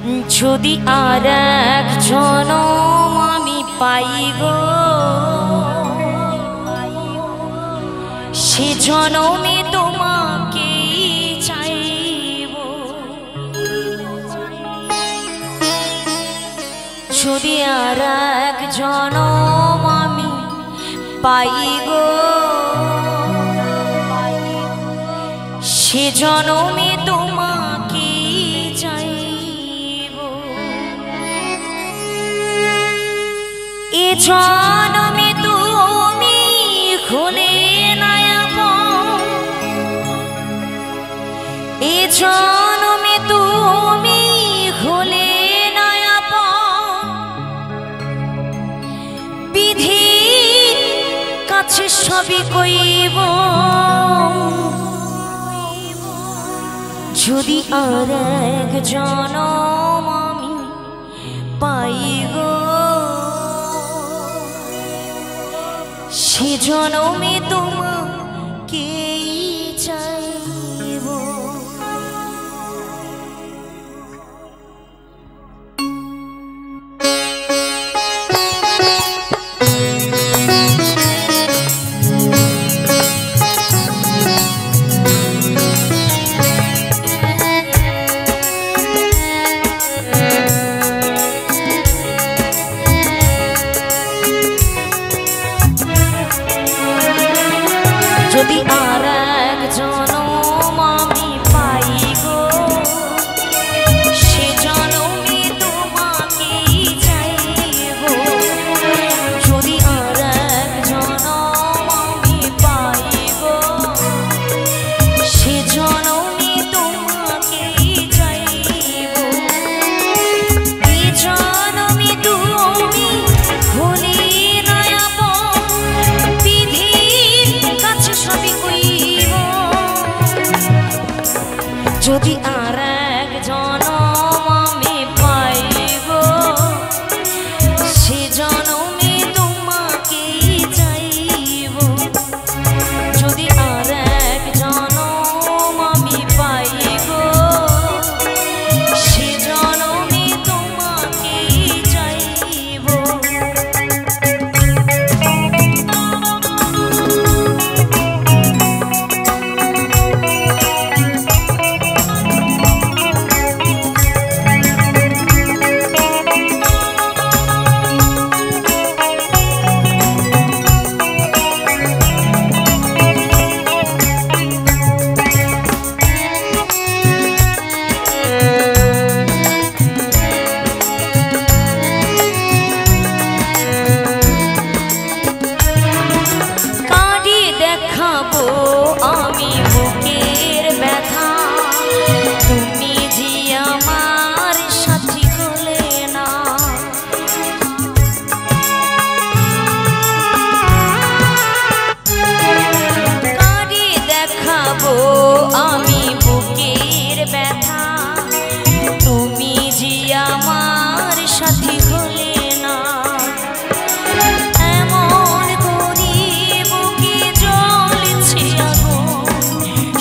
যদি আর এক জনম আমি পাই গো, সে জনমে তোমাকে চাইব। যদি আর এক জনম আমি পাই গো, সে জনমে তোমাকে চাইব। এ জনমে তুমি হলে না আপন, এ জনমে তুমি হলে না আপন। বিধির কাছে সবই কইব, যদি আর এক জনম আমি পাই গো, সে জনমে তোমাকে চাইব। যদি আর এক জনম আমি পাই গো, সে জনমে তোমাকেই চাইব। যদি আর এক জনম আমি পাই গো, সে জনমে তোমাকেই চাইব। এ জনমে তুমি হলে না আপন, বিধির কাছে সবই কইব। যদি আর এক জনম আমি পাই গো, সে জনমে তোমাকেই চাইব। যদি আর এক জনম আমি পাই গো, সে জনমে তোমাকেই চাইব। দেখাবো আমি বুকের ব্যথা, তুমি যে আমার সাথী হলে না। কাঁদে দেখাবো আমি বুকের ব্যথা, তুমি যে আমার সাথী হলে না।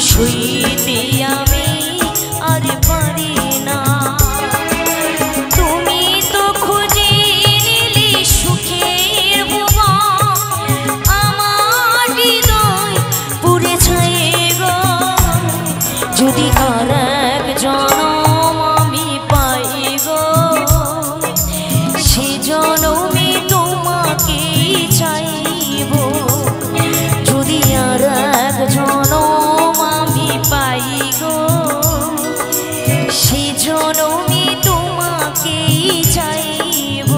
সইতে আমি আর পারি না, তুমি তো খুঁজে নিলে সুখের ভুবন, আমার হৃদয় পুড়ে ছাই গো। যদি আর এক জনম আমি পাই গো, সে জনমে তোমাকেই চাইব। যদি আর এক জনম আমি পাই গো, সে জনমে তোমাকেই চাইব।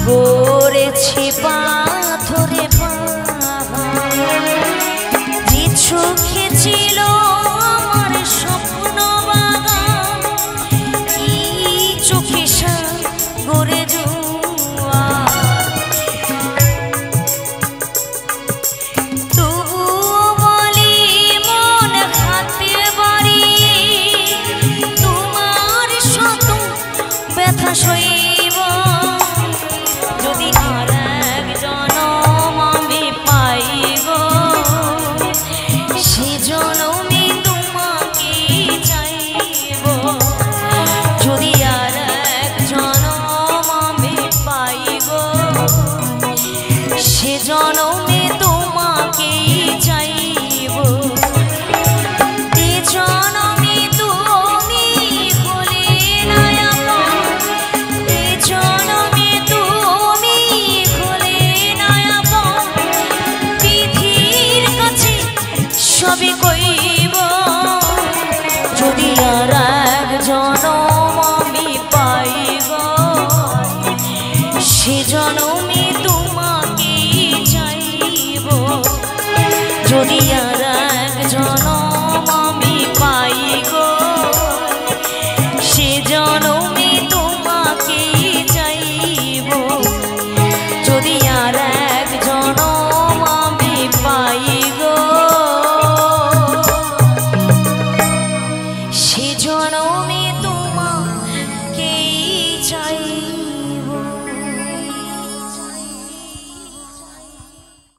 গড়েছি পাথরে যে চোখে ছিল আমার স্বপ্ন বাগান, এই চোখে গড়ে তবুও বলি মন হাতে বাড়ি, তোমার শত ব্যথা সইব যদি আর এক জনম আমি পাইব, সে জনমে তোমাকে চাইব। যদি আর এক জনম আমি পাইব, সে জনমে তোমাকে চাইব। এ জনমে তুমি হলে না আপন, এ জনমে তুমি হলে না আপন, পৃথিবীর কাছে সবই কইব। যদি আর এক জনম আমি পাইব, সে জনমে তোমাকে চাইব। যদি